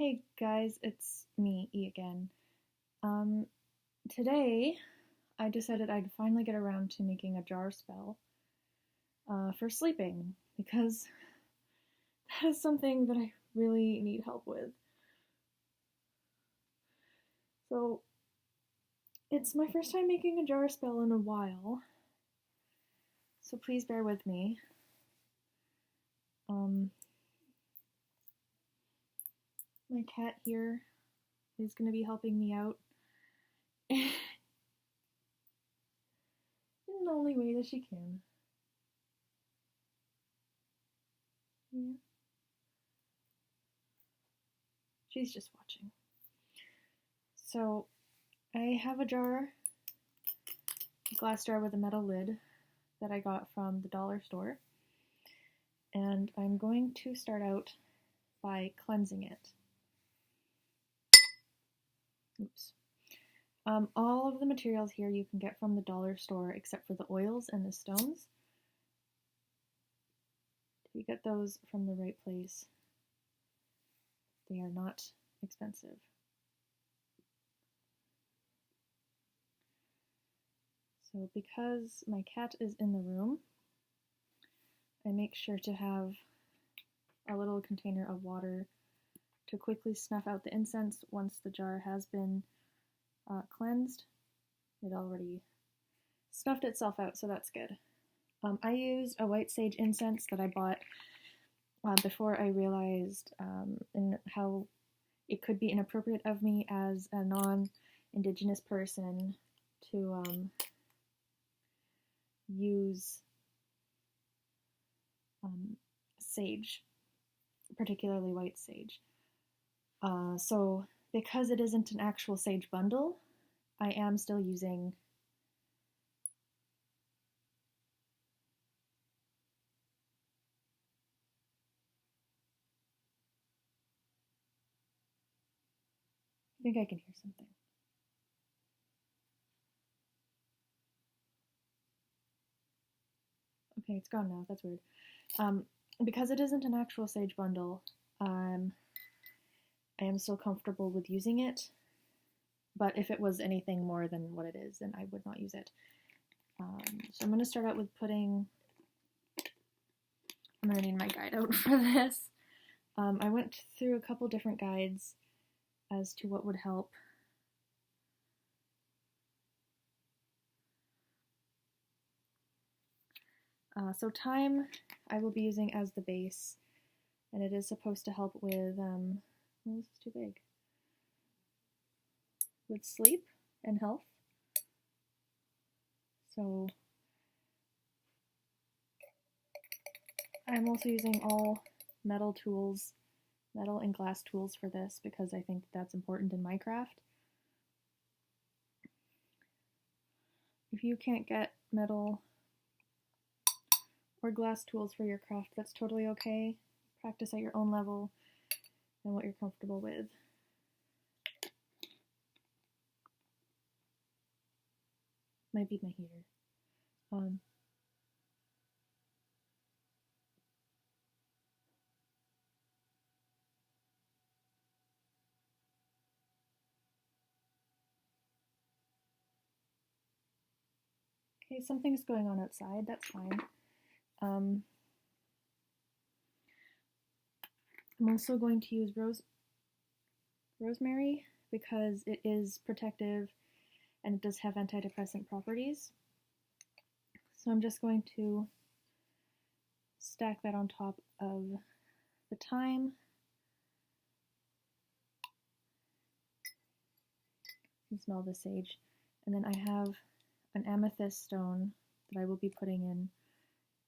Hey guys, it's me, E again. Um, Today I decided I'd finally get around to making a jar spell for sleeping because that is something that I really need help with. So it's my first time making a jar spell in a while, so please bear with me. My cat here is going to be helping me out in the only way that she can. Yeah. She's just watching. So I have a glass jar with a metal lid that I got from the dollar store, and I'm going to start out by cleansing it. Oops. All of the materials here you can get from the dollar store except for the oils and the stones. If you get those from the right place, they are not expensive. So because my cat is in the room, I make sure to have a little container of water to quickly snuff out the incense once the jar has been cleansed. It already snuffed itself out, so that's good. I used a white sage incense that I bought before I realized how it could be inappropriate of me as a non-Indigenous person to use sage, particularly white sage. So because it isn't an actual sage bundle, I am still using I think I can hear something. Okay, it's gone now. That's weird. Because it isn't an actual sage bundle, I am still comfortable with using it. But if it was anything more than what it is, then I would not use it. So I'm going to start out with putting... I'm going to need my guide out for this. I went through a couple different guides as to what would help. So thyme I will be using as the base, and it is supposed to help with, oh, this is too big, with sleep and health. So I'm also using all metal tools, metal and glass tools for this because I think that's important in my craft. If you can't get metal or glass tools for your craft, that's totally okay. Practice at your own level and what you're comfortable with. Might be my heater. Okay, something's going on outside, that's fine. I'm also going to use rosemary because it is protective and it does have antidepressant properties. So I'm just going to stack that on top of the thyme. You can smell the sage. And then I have an amethyst stone that I will be putting in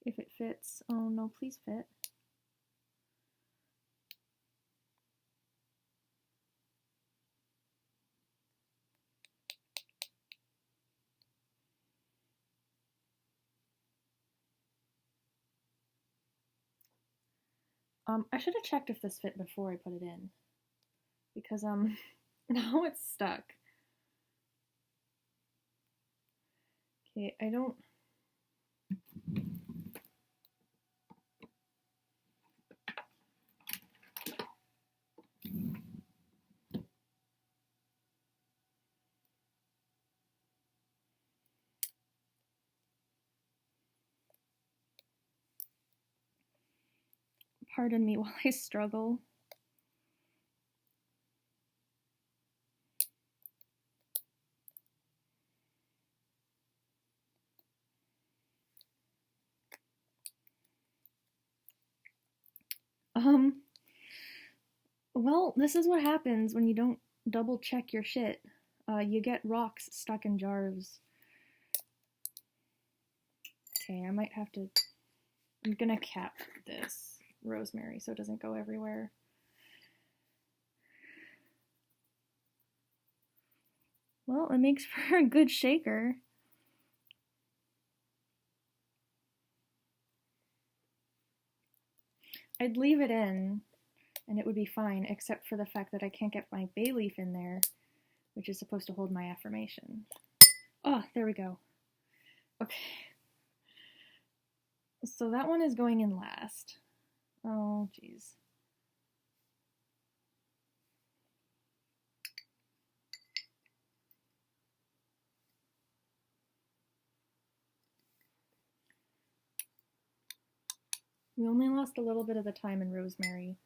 if it fits. Oh no, please fit. I should have checked if this fit before I put it in, because now it's stuck. Okay, I don't... Pardon me while I struggle. Well, this is what happens when you don't double check your shit. You get rocks stuck in jars. Okay, I might have to... I'm gonna cap this rosemary so it doesn't go everywhere. Well, it makes for a good shaker. I'd leave it in and it would be fine, except for the fact that I can't get my bay leaf in there, which is supposed to hold my affirmation. Oh, there we go. Okay. So that one is going in last. Oh, jeez. We only lost a little bit of the time in rosemary,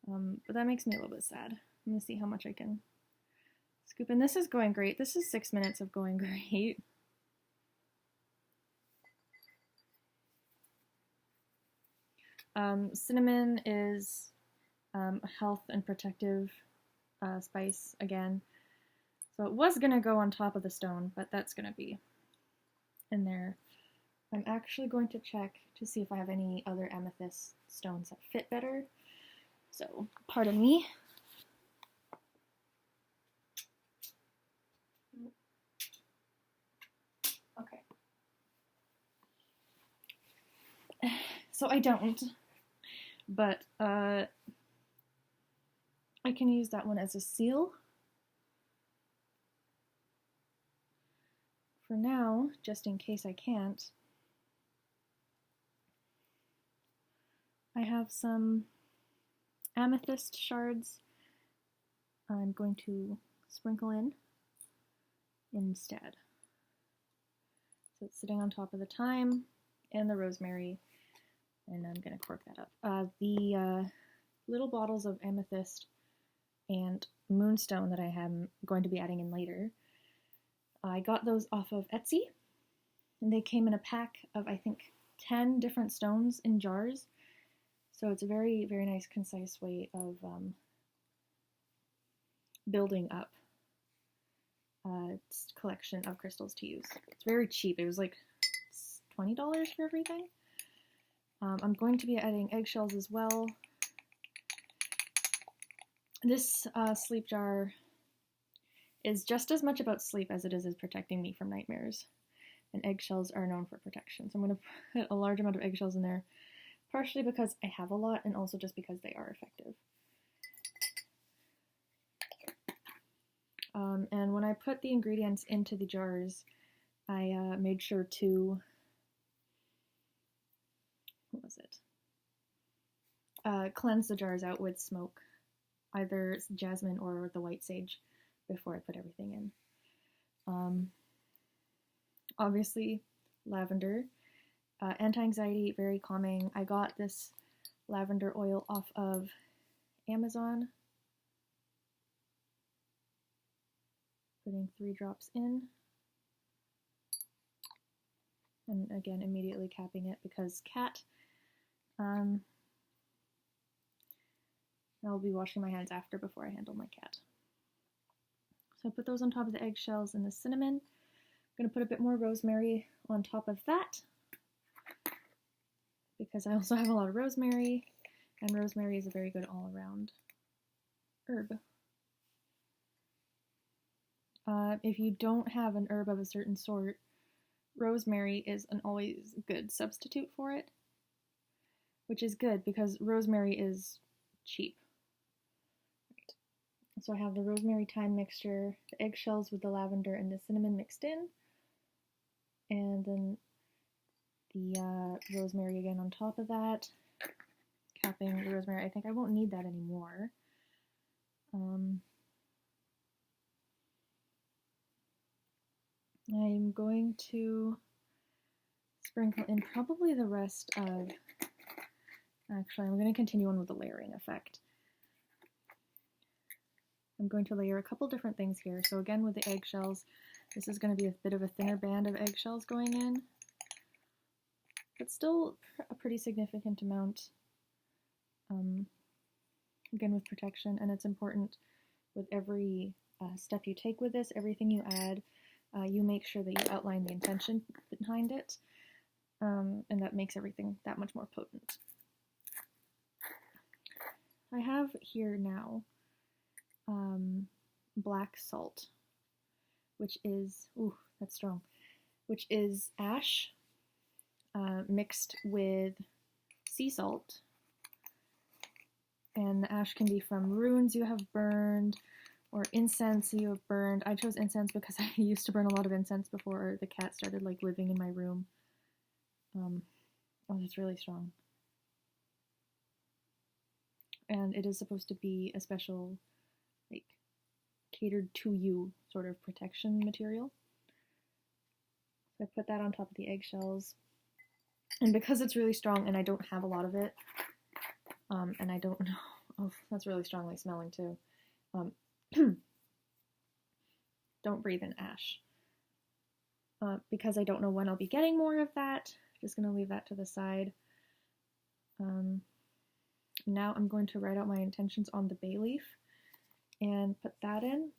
but that makes me a little bit sad. I'm gonna see how much I can scoop in. This is going great. This is 6 minutes of going great. Cinnamon is a health and protective spice again. So it was gonna go on top of the stone, but that's gonna be in there. I'm actually going to check to see if I have any other amethyst stones that fit better. So, pardon me. Okay. So I don't, but I can use that one as a seal. For now, just in case I can't, I have some amethyst shards I'm going to sprinkle in instead. So it's sitting on top of the thyme and the rosemary, and I'm going to cork that up. The little bottles of amethyst and moonstone that I am going to be adding in later, I got those off of Etsy, and they came in a pack of, I think, 10 different stones in jars. So it's a very, very nice, concise way of building up a collection of crystals to use. It's very cheap. It was like $20 for everything. I'm going to be adding eggshells as well. This sleep jar is just as much about sleep as it is protecting me from nightmares. And eggshells are known for protection. So I'm going to put a large amount of eggshells in there, partially because I have a lot and also just because they are effective. And when I put the ingredients into the jars, I made sure to, what was it? Cleanse the jars out with smoke, either jasmine or the white sage, before I put everything in. Obviously, lavender. Anti-anxiety, very calming. I got this lavender oil off of Amazon. Putting 3 drops in. And again, immediately capping it because cat. I'll be washing my hands after before I handle my cat. So I put those on top of the eggshells and the cinnamon. I'm going to put a bit more rosemary on top of that because I also have a lot of rosemary, and rosemary is a very good all-around herb. If you don't have an herb of a certain sort, rosemary is an always good substitute for it, which is good because rosemary is cheap. Right. So I have the rosemary thyme mixture, the eggshells with the lavender and the cinnamon mixed in, and then the rosemary again on top of that, capping the rosemary. I think I won't need that anymore. I'm going to sprinkle in probably the rest of Actually, I'm going to continue on with the layering effect. I'm going to layer a couple different things here. So again, with the eggshells, this is going to be a bit of a thinner band of eggshells going in, but still a pretty significant amount, again with protection. And it's important with every step you take with this, everything you add, you make sure that you outline the intention behind it, and that makes everything that much more potent. I have here now black salt, which is, ooh, that's strong, which is ash mixed with sea salt. And the ash can be from runes you have burned or incense you have burned. I chose incense because I used to burn a lot of incense before the cat started like living in my room. Oh, that's really strong. And it is supposed to be a special, like, catered to you sort of protection material. So I put that on top of the eggshells. And because it's really strong and I don't have a lot of it, and I don't know, oh, that's really strongly smelling too. Don't breathe in ash. Because I don't know when I'll be getting more of that, I'm just gonna leave that to the side. Now I'm going to write out my intentions on the bay leaf and put that in.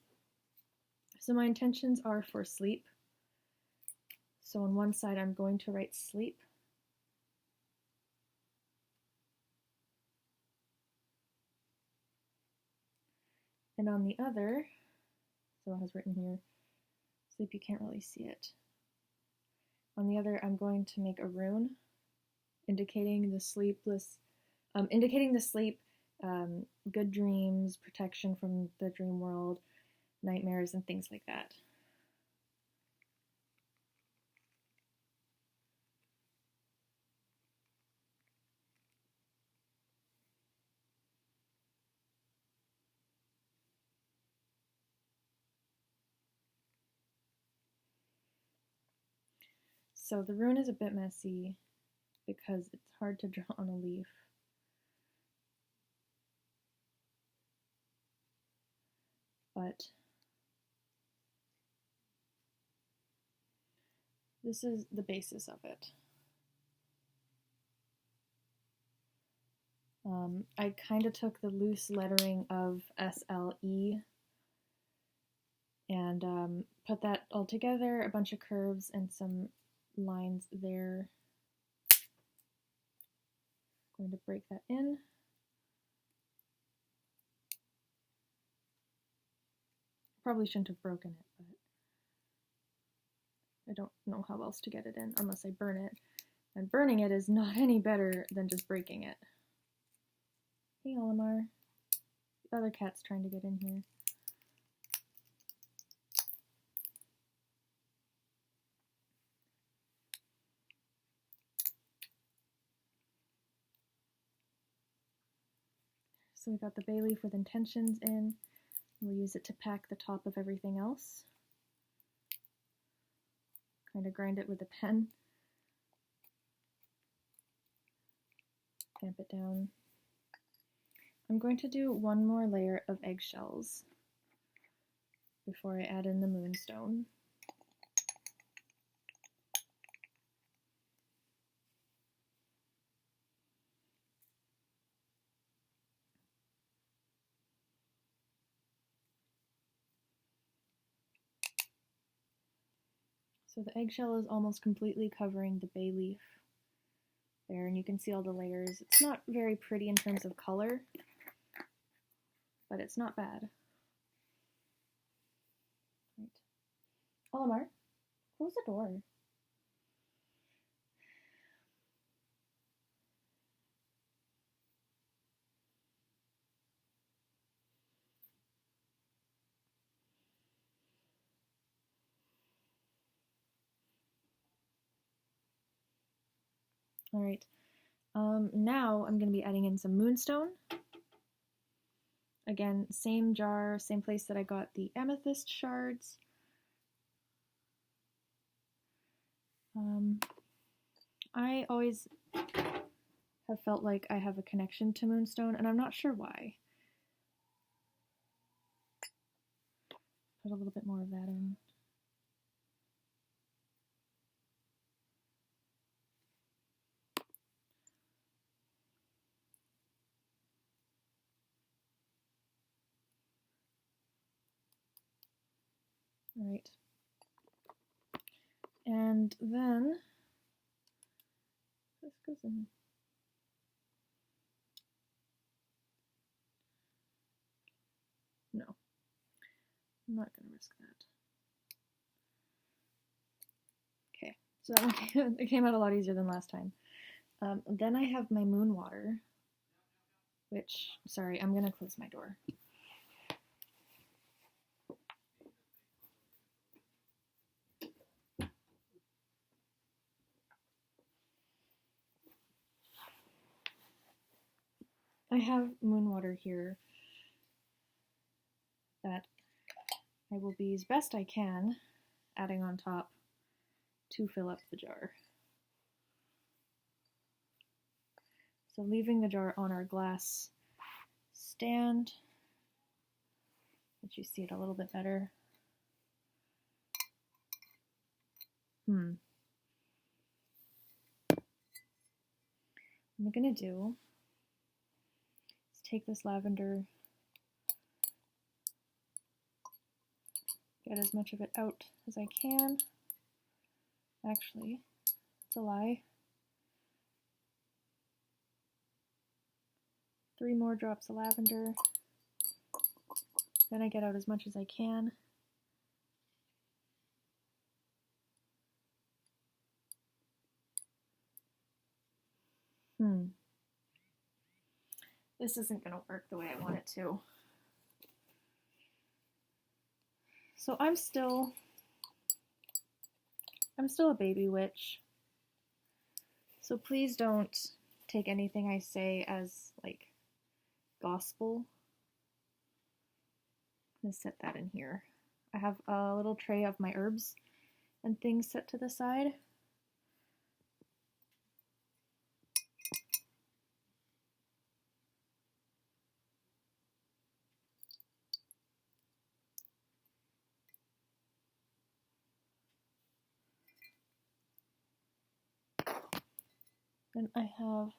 So my intentions are for sleep. So on one side I'm going to write sleep. And on the other, so it has written here, sleep, you can't really see it. On the other, I'm going to make a rune indicating the sleepless, indicating the sleep, good dreams, protection from the dream world, nightmares, and things like that. So the rune is a bit messy because it's hard to draw on a leaf. But this is the basis of it. I kind of took the loose lettering of SLE and put that all together, a bunch of curves and some lines there. I'm going to break that in. Probably shouldn't have broken it, but I don't know how else to get it in unless I burn it. And burning it is not any better than just breaking it. Hey, Olimar. The other cat's trying to get in here. So we got the bay leaf with intentions in. We'll use it to pack the top of everything else. Kind of grind it with a pen. Tamp it down. I'm going to do one more layer of eggshells before I add in the moonstone. So the eggshell is almost completely covering the bay leaf there, and you can see all the layers. It's not very pretty in terms of color, but it's not bad. Right. Olimar, close the door. All right. Now I'm going to be adding in some moonstone. Again, same jar, same place that I got the amethyst shards. I always have felt like I have a connection to Moonstone, and I'm not sure why. Put a little bit more of that in. All right. And then this goes in. No, I'm not going to risk that. Okay, so it came out a lot easier than last time. Then I have my moon water, which, sorry, I'm going to close my door. I have moon water here that I will be as best I can adding on top to fill up the jar. So leaving the jar on our glass stand, let you see it a little bit better. What I'm gonna do is take this lavender, get as much of it out as I can. Actually, it's a lie. 3 more drops of lavender. Then I get out as much as I can. This isn't going to work the way I want it to. So I'm still a baby witch. So please don't take anything I say as like gospel. I'm going to set that in here. I have a little tray of my herbs and things set to the side. Then I have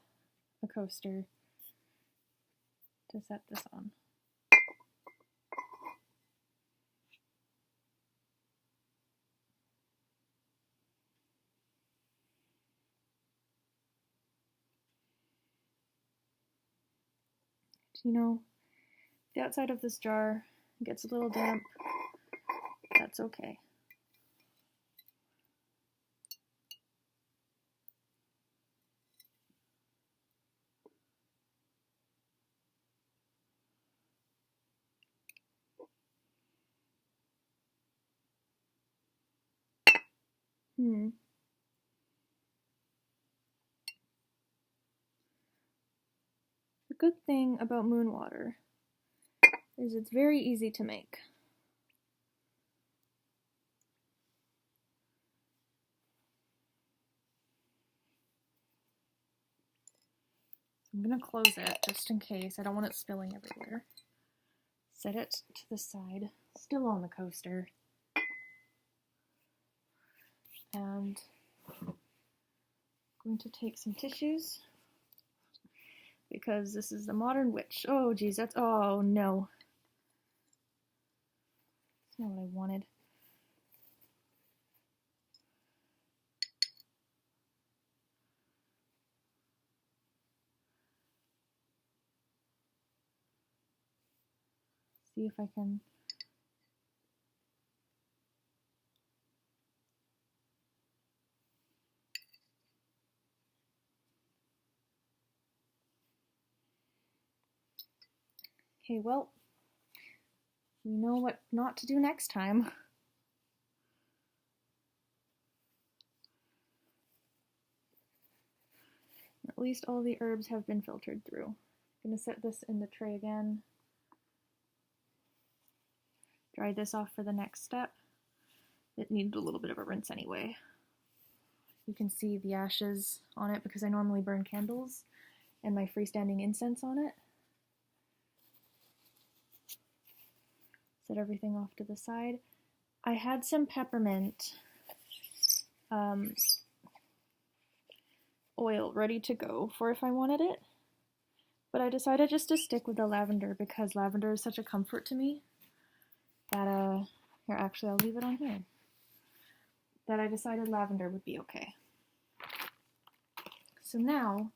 a coaster to set this on. You know, the outside of this jar gets a little damp. That's okay. The good thing about moon water is it's very easy to make. I'm going to close it just in case. I don't want it spilling everywhere. Set it to the side, still on the coaster. And I'm going to take some tissues because this is the modern witch. Oh geez, oh no. That's not what I wanted. See if I can. Okay, well, we know what not to do next time. At least all the herbs have been filtered through. I'm going to set this in the tray again. Dry this off for the next step. It needed a little bit of a rinse anyway. You can see the ashes on it because I normally burn candles and my freestanding incense on it. Set everything off to the side. I had some peppermint oil ready to go for if I wanted it, but I decided just to stick with the lavender because lavender is such a comfort to me that, here, actually, I'll leave it on here, that I decided lavender would be okay. So now,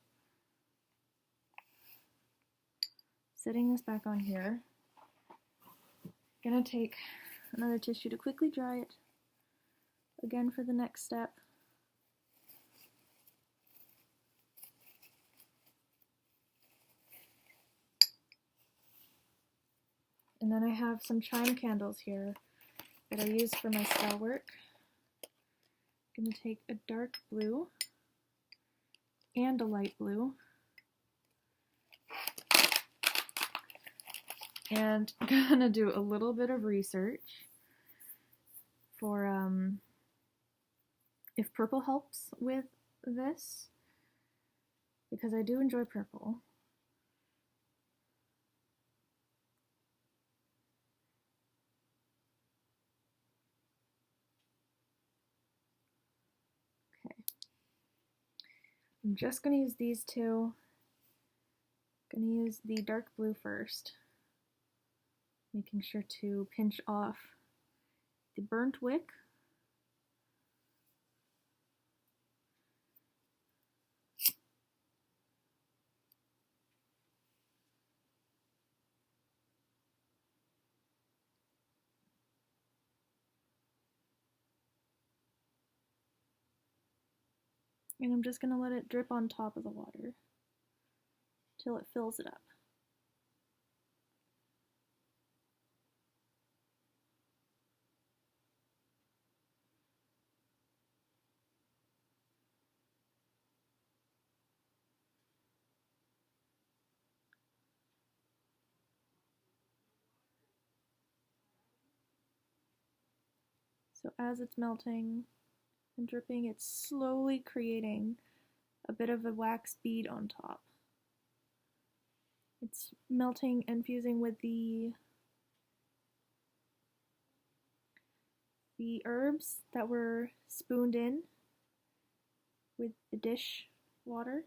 setting this back on here, I'm gonna take another tissue to quickly dry it, again for the next step. And then I have some chime candles here that I use for my spell work. I'm gonna take a dark blue and a light blue, and I'm gonna do a little bit of research for if purple helps with this, because I do enjoy purple. I'm just going to use these two. I'm going to use the dark blue first, making sure to pinch off the burnt wick. And I'm just going to let it drip on top of the water till it fills it up. So as it's melting and dripping, it's slowly creating a bit of a wax bead on top. It's melting and fusing with the herbs that were spooned in with the dish water.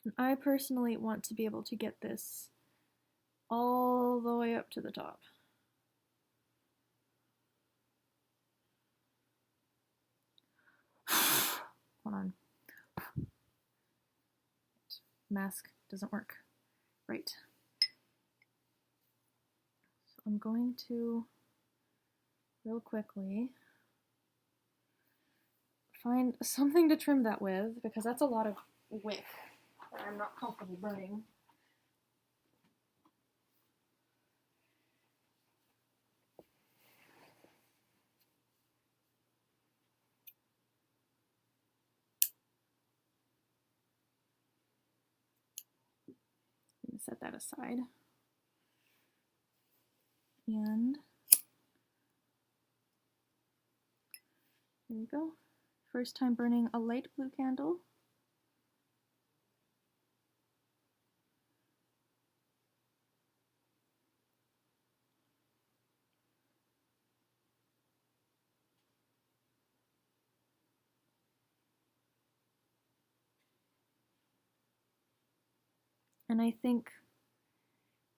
And I personally want to be able to get this all the way up to the top. Hold on. Mask doesn't work. Right. So I'm going to, real quickly, find something to trim that with, because that's a lot of wick that I'm not comfortable burning. Set that aside. And here we go. First time burning a light blue candle. And I think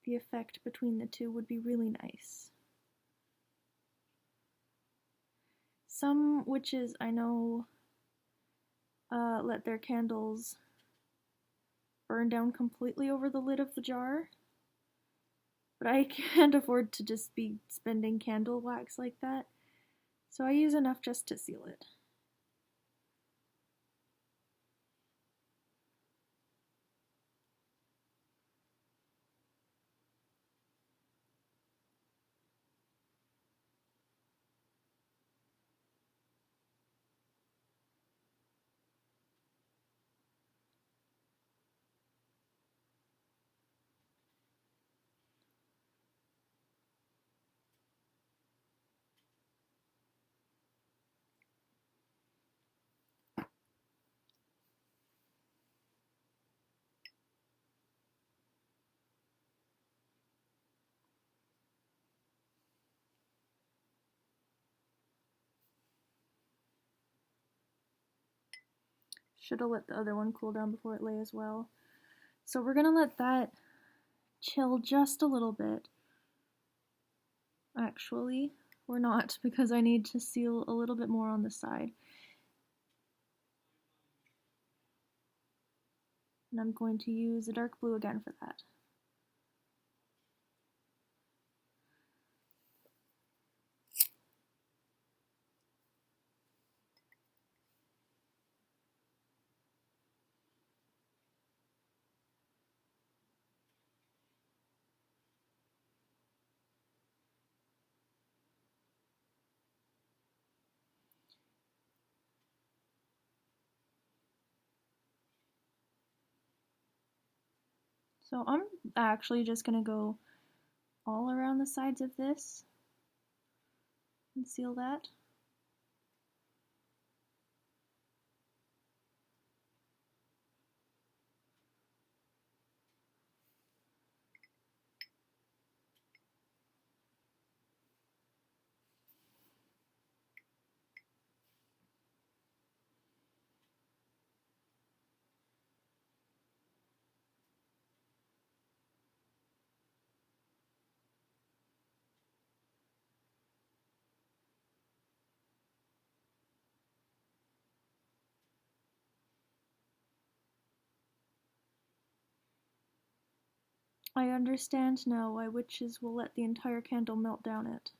the effect between the two would be really nice. Some witches I know let their candles burn down completely over the lid of the jar, but I can't afford to just be spending candle wax like that, so I use enough just to seal it. Should have let the other one cool down before it lay as well. So we're gonna let that chill just a little bit. Actually, we're not, because I need to seal a little bit more on the side. And I'm going to use a dark blue again for that. So I'm actually just gonna go all around the sides of this and seal that. I understand now why witches will let the entire candle melt down it.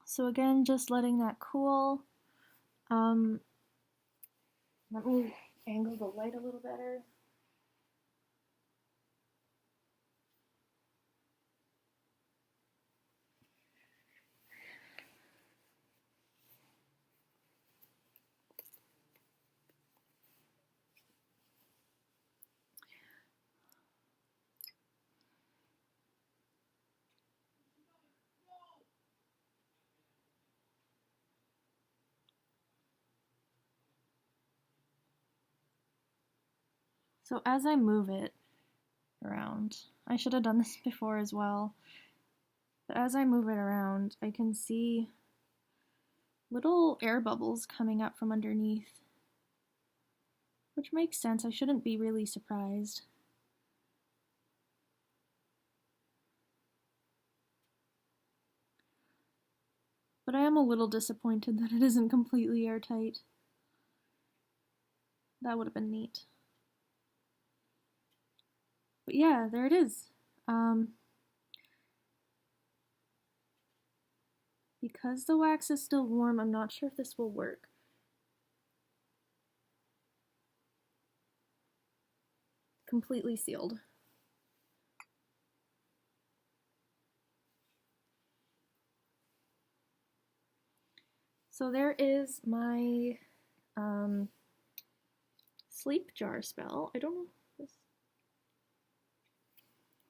So again, just letting that cool. Let me angle the light a little better. So as I move it around, I should have done this before as well, but as I move it around, I can see little air bubbles coming up from underneath, which makes sense. I shouldn't be really surprised. But I am a little disappointed that it isn't completely airtight. That would have been neat. But yeah, there it is. Because the wax is still warm, I'm not sure if this will work. Completely sealed. So there is my sleep jar spell. I don't know if this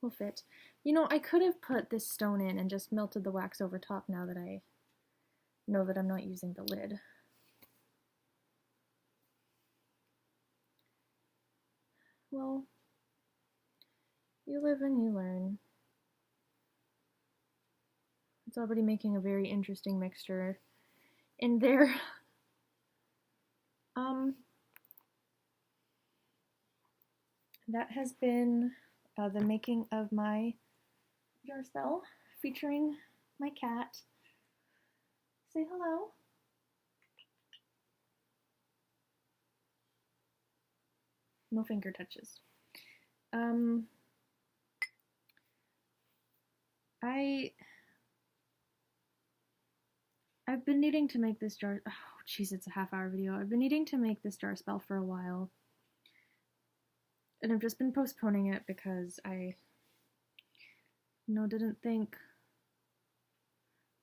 will fit. You know, I could have put this stone in and just melted the wax over top now that I know that I'm not using the lid. Well, you live and you learn. It's already making a very interesting mixture in there. That has been the making of my jar spell featuring my cat. Say hello. No finger touches. I I've been needing to make this jar. Oh, jeez, it's a half-hour video. I've been needing to make this jar spell for a while, and I've just been postponing it because I, didn't think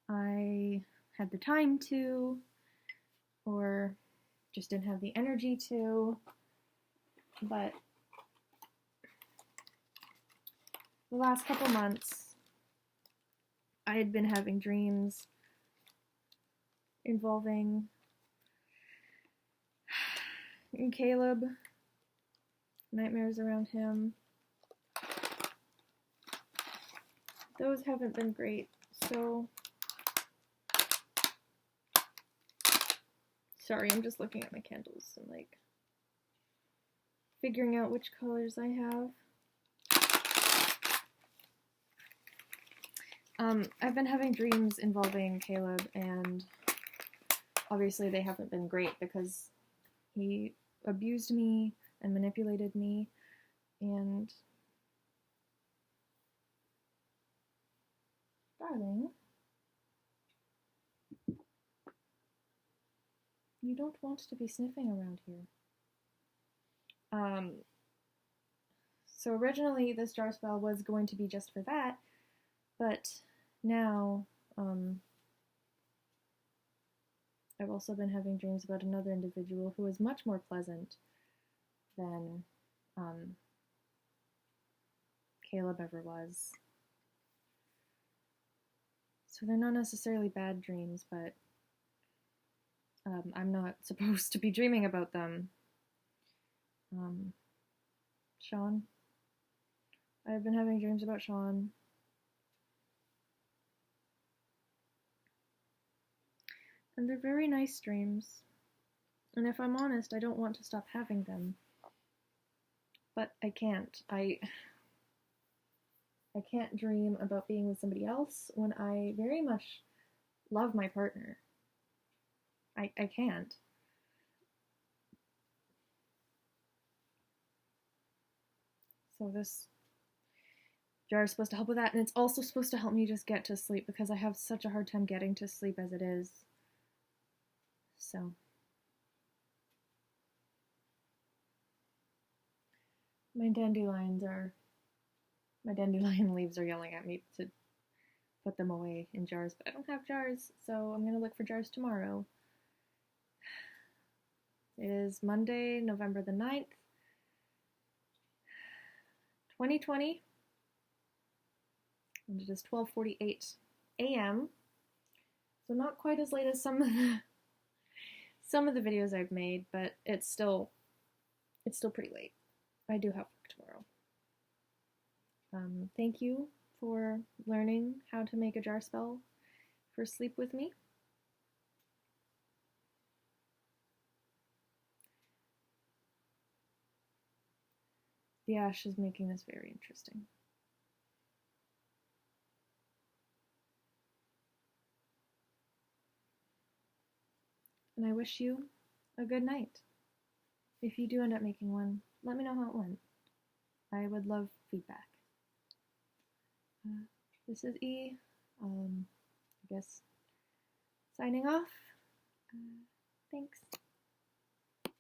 I had the time to, or just didn't have the energy to. But the last couple months, I had been having dreams involving Caleb, nightmares around him. Those haven't been great, so sorry, I'm just looking at my candles and like figuring out which colors I have. I've been having dreams involving Caleb, and obviously they haven't been great because he abused me and manipulated me, and darling, you don't want to be sniffing around here. So originally this jar spell was going to be just for that, but now, I've also been having dreams about another individual who is much more pleasant than Caleb ever was. So they're not necessarily bad dreams, but I'm not supposed to be dreaming about them. Sean. I've been having dreams about Sean. And they're very nice dreams. And if I'm honest, I don't want to stop having them. But I can't. I can't dream about being with somebody else when I very much love my partner. I can't. So this jar is supposed to help with that, and it's also supposed to help me just get to sleep because I have such a hard time getting to sleep as it is. So my dandelion leaves are yelling at me to put them away in jars, but I don't have jars, so I'm gonna look for jars tomorrow. It is Monday, November the 9th, 2020, and it is 12:48 a.m. So not quite as late as some of the videos I've made, but it's still pretty late. I do have work tomorrow. Thank you for learning how to make a jar spell for sleep with me. The ash is making this very interesting. And I wish you a good night. If you do end up making one, let me know how it went. I would love feedback. This is E. I guess signing off. Thanks.